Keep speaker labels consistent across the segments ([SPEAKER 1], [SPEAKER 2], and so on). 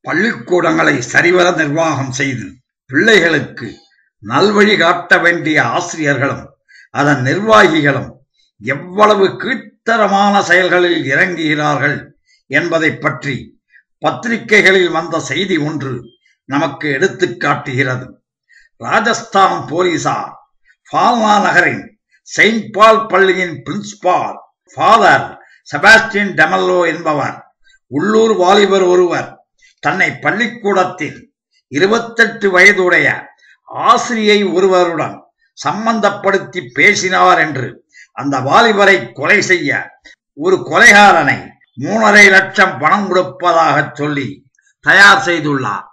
[SPEAKER 1] பள்ளிக்கூடங்களை சரிவர நிர்வாகம் செய்து பிள்ளைகளுக்கு நல்வழி காட்ட வேண்டிய ஆசிரியர்களும் அதன் நிர்வாகிகளும் எவ்வளவு கீழ்த்தரமான செயல்களில் இறங்குகிறார்கள் என்பதை பற்றி பத்திரிகைகளில் வந்த செய்தி ஒன்று நமக்கு எடுத்துக் காட்டுகிறது. ராஜஸ்தான் போலீசார் ஃபால்னா நகரின் செயின்ட் பால் பள்ளியின் பிரின்சிபால் ஃபாதர் செபாஸ்டியன் டெமல்லோ என்பவர் உள்ளூர் வாலிபர் ஒருவர் தன்னை பள்ளிக்கூடத்தில் 28 வயதுடைய ஆசிரியை ஒருவருடன் சம்பந்தப்படுத்தி பேசினார் என்று அந்த வாலிபரை கொலை செய்ய ஒரு கொலைகாரனை 3.5 லட்சம் பணம் கொடுப்பதாக சொல்லி தயார் செய்துள்ளார்.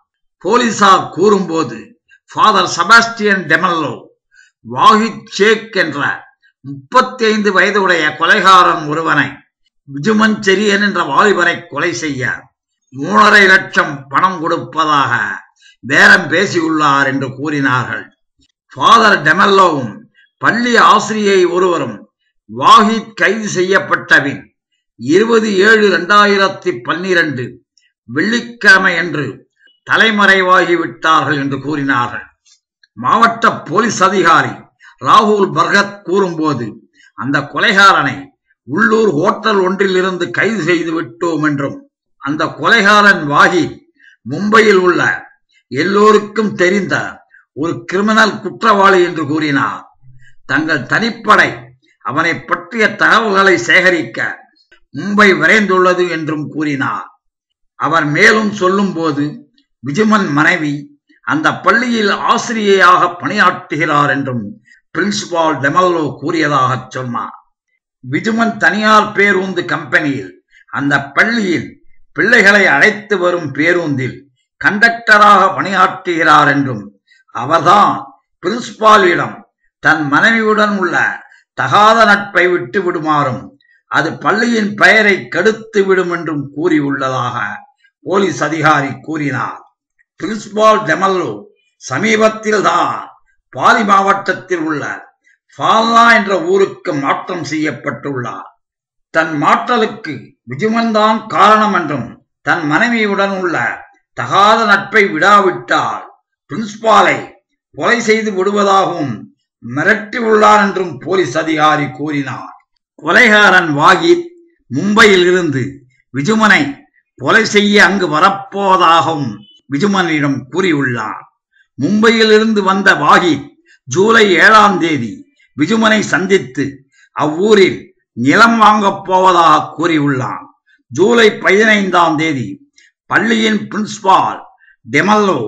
[SPEAKER 1] போலீசார் கூறும்போது ஃபாதர் செபாஸ்டியன் டெமல்லோ வாஹித் ஷேக் என்ற 35 வயதுடைய கொலைகாரன் ஒருவனை விஜுமஞ்செரியன் என்ற வாலிபரை கொலை செய்ய 3.5 லட்சம் பணம் கொடுப்பதாக பேரம் பேசியுள்ளார் என்று கூறினார்கள். ஃபாதர் டெமல்லோவும் பள்ளி ஆசிரியை ஒருவரும் வாஹித் கைது செய்யப்பட்டபின் 20/7/2012 வெள்ளிக்கிழமை என்று தலைமறைவாகிவிட்டார்கள் என்று கூறினார்கள். மாவட்ட போலீஸ் அதிகாரி ராகுல் பர்கத் கூறும்போது அந்த கொலைகாரனை உள்ளூர் ஹோட்டல் ஒன்றில் இருந்து கைது செய்து விட்டோம் என்றும் அந்த கொலைகாரன் வாஹித் மும்பையில் உள்ள எல்லோருக்கும் தெரிந்த ஒரு கிரிமினல் குற்றவாளி என்று கூறினார். தங்கள் தனிப்படை அவனை பற்றிய தகவல்களை சேகரிக்க மும்பை விரைந்துள்ளது என்றும் கூறினார். அவர் மேலும் சொல்லும் போது விஜுமன் மனைவி அந்த பள்ளியில் ஆசிரியையாக பணியாற்றுகிறார் என்றும் பிரின்சிபால் டெமல்லோ கூறியதாக சொன்னார். விஜுமன் தனியார் பேருந்து கம்பெனியில் அந்த பள்ளியில் பிள்ளைகளை அழைத்து வரும் பேருந்தில் கண்டக்டராக பணியாற்றுகிறார் என்றும் அவர்தான் பிரின்சிபாலிடம் தன் மனைவியுடன் உள்ள தகாத நட்பை விட்டு விடுமாறும் அது பள்ளியின் பெயரை கெடுத்து விடும் என்றும் கூறியுள்ளதாக போலீஸ் அதிகாரி கூறினார். பிரின்சிபால் டெமல்லோ சமீபத்தில் தான் பாலி மாவட்டத்தில் உள்ள ஃபால்னா என்ற ஊருக்கு மாற்றம் செய்யப்பட்டுள்ளார். தன் மாற்றலுக்கு விஜுமன் தான் காரணம் என்றும் தன் மனைவியுடன் உள்ள தகாத நட்பை விடாவிட்டால் பிரின்சிபாலை கொலை செய்து விடுவதாகவும் மிரட்டியுள்ளார் என்றும் போலீஸ் அதிகாரி கூறினார். கொலைகாரன் வாஹித் மும்பையில் இருந்து விஜுமனை கொலை செய்ய அங்கு வரப்போவதாகவும் விஜுமனிடம் கூறியுள்ளார். மும்பையில் இருந்து வந்த வாஹித் ஜூலை 7ஆம் தேதி விஜுமனை சந்தித்து அவ்வூரில் நிலம் வாங்கப் போவதாக கூறியுள்ளார். ஜூலை 15ஆம் தேதி பள்ளியின் பிரின்சிபால் டெமல்லோ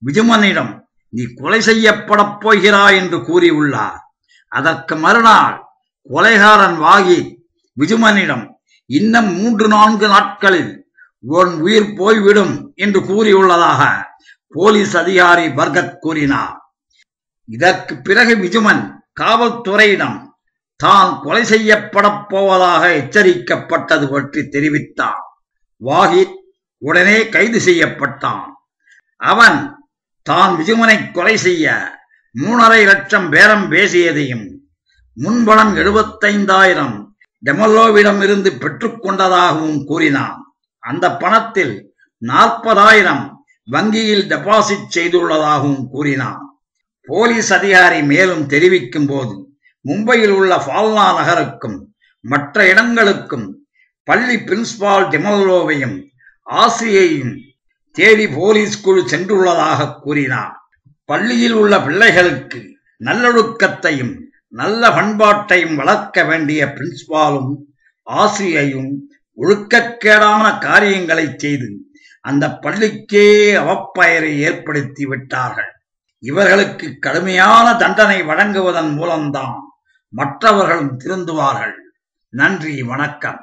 [SPEAKER 1] விஜுமனிடம் நீ கொலை செய்யப்பட போகிறாய் என்று கூறியுள்ளார். அதற்கு மறுநாள் கொலைகாரன் வாஹித் விஜுமனிடம் இன்னும் 3-4 நாட்களில் உன் உயிர் போய்விடும் என்று கூறியுள்ளதாக போலீஸ் அதிகாரி பர்கத் கூறினார். இதற்கு பிறகு விஜுமன் காவல்துறையிடம் தான் கொலை செய்யப்பட போவதாக எச்சரிக்கப்பட்டது பற்றி தெரிவித்தார். வாஹித் உடனே கைது செய்யப்பட்டான். அவன் தான் விஜுமனை கொலை செய்ய 3.5 லட்சம் பேரம் பேசியதையும் முன்பணம் 75,000 டெமல்லோவிடம் இருந்து பெற்றுக் கொண்டதாகவும் கூறினான். அந்த பணத்தில் 40,000 வங்கியில் டெபாசிட் செய்துள்ளதாகவும் கூறினான். போலீஸ் அதிகாரி மேலும் தெரிவிக்கும் போது மும்பையில் உள்ள ஃபால்னா நகருக்கும் மற்ற இடங்களுக்கும் பள்ளி பிரின்சிபால் டெமல்லோவையும் ஆசிரியையும் தேடி போலீஸ் குழு சென்றுள்ளதாக கூறினார். பள்ளியில் உள்ள பிள்ளைகளுக்கு நல்லொழுக்கத்தையும் நல்ல பண்பாட்டையும் வளர்க்க வேண்டிய பிரின்சிபாலும் ஆசிரியையும் ஒழுக்கக்கேடான காரியங்களை செய்து அந்த பள்ளிக்கே அவப்பெயரை ஏற்படுத்தி விட்டார்கள். இவர்களுக்கு கடுமையான தண்டனை வழங்குவதன் மூலம்தான் மற்றவர்களும் திருந்துவார்கள். நன்றி, வணக்கம்.